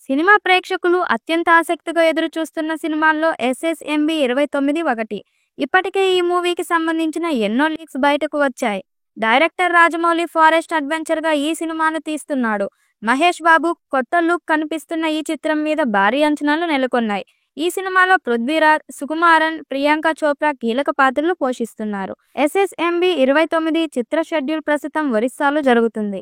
Cinema ప్రేక్షకులు అత్యంత ఆసక్తిగా ఎదురుచూస్తున్న సినిమాల్లో ఎస్ఎస్ఎంబి 29 ఒకటి. ఇప్పటికే ఈ మూవీకి సంబంధించిన ఎన్నో లీక్స్ బయటకు వచ్చాయి. డైరెక్టర్ రాజమౌళి ఫారెస్ట్ అడ్వెంచర్గా ఈ సినిమాను తీస్తున్నాడు. మహేష్ బాబు కొత్త లుక్ కనిపిస్తున్న ఈ చిత్రం మీద భారీ అంచనాలు నెలకొన్నాయి. ఈ సినిమాలో పృథ్వీరాజ్, సుకుమారన్, ప్రియాంక చోప్రా కీలక పాత్రలు పోషిస్తున్నారు. ఎస్ఎస్ఎంబి 29 చిత్ర షెడ్యూల్ ప్రస్తుతం ఒరిస్సాలో జరుగుతుంది.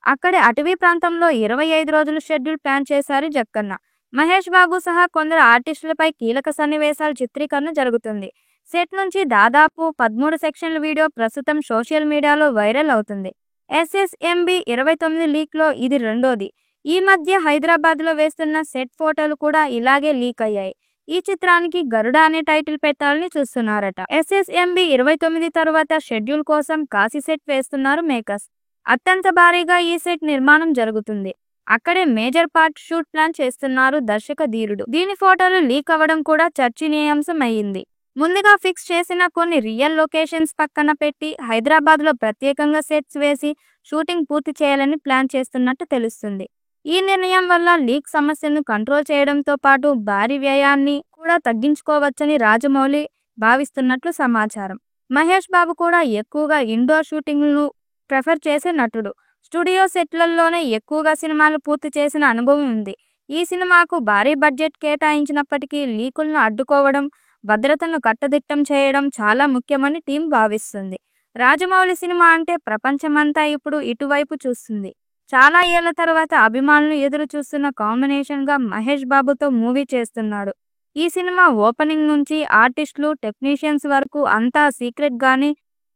అక్కడి అటవీ ప్రాంతంలో 25 రోజుల షెడ్యూల్ ప్లాన్ చేశారు జక్కన్న. మహేష్ బాబు సహా కొందరు ఆర్టిస్టులపై కీలక సన్నివేశాల చిత్రీకరణ జరుగుతుంది. సెట్ నుంచి దాదాపు 13 సెక్షన్ల వీడియో ప్రస్తుతం సోషల్ మీడియాలో వైరల్ అవుతుంది. ఎస్ఎస్ఎంబి 29 లీక్లో ఇది రెండోది. ఈ మధ్య హైదరాబాద్లో వేస్తున్న సెట్ ఫోటోలు కూడా ఇలాగే లీక్ అయ్యాయి. ఈ చిత్రానికి గరుడ అనే టైటిల్ పెట్టాలని చూస్తున్నారట. ఎస్ఎస్ఎంబి 29 తరువాత షెడ్యూల్ కోసం కాశీ సెట్ వేస్తున్నారు మేకర్స్. అత్యంత భారీగా ఈ సెట్ నిర్మాణం జరుగుతుంది. అక్కడే మేజర్ పార్ట్ షూట్ ప్లాన్ చేస్తున్నారు దర్శక ధీరుడు. దీని ఫోటోలు లీక్ అవ్వడం కూడా చర్చనీయాంశం అయ్యింది. ముందుగా ఫిక్స్ చేసిన కొన్ని రియల్ లొకేషన్స్ పక్కన పెట్టి హైదరాబాద్లో ప్రత్యేకంగా సెట్స్ వేసి షూటింగ్ పూర్తి చేయాలని ప్లాన్ చేస్తున్నట్టు తెలుస్తుంది. ఈ నిర్ణయం వల్ల లీక్ సమస్యను కంట్రోల్ చేయడంతో పాటు భారీ వ్యయాన్ని కూడా తగ్గించుకోవచ్చని రాజమౌళి భావిస్తున్నట్లు సమాచారం. మహేష్ బాబు కూడా ఎక్కువగా ఇండోర్ షూటింగ్లను ప్రిఫర్ చేసే నటుడు. స్టూడియో సెట్లలోనే ఎక్కువగా సినిమాలు పూర్తి చేసిన అనుభవం ఉంది. ఈ సినిమాకు భారీ బడ్జెట్ కేటాయించినప్పటికీ లీకులను అడ్డుకోవడం, భద్రతను కట్టుదిట్టం చేయడం చాలా ముఖ్యమని టీం భావిస్తుంది. రాజమౌళి సినిమా అంటే ప్రపంచమంతా ఇప్పుడు ఇటువైపు చూస్తుంది. చాలా ఏళ్ల తర్వాత అభిమానులు ఎదురు చూస్తున్న కాంబినేషన్గా మహేష్ బాబుతో మూవీ చేస్తున్నాడు. ఈ సినిమా ఓపెనింగ్ నుంచి ఆర్టిస్టులు, టెక్నీషియన్స్ వరకు అంతా సీక్రెట్ గానే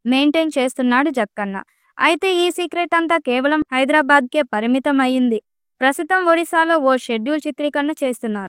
మెయింటైన్ చేస్తున్నాడు జక్కన్న. అయితే ఈ సీక్రెట్ అంతా కేవలం హైదరాబాద్కే పరిమితం అయ్యింది. ప్రస్తుతం ఒడిశాలో ఓ షెడ్యూల్ చిత్రీకరణ చేస్తున్నారు.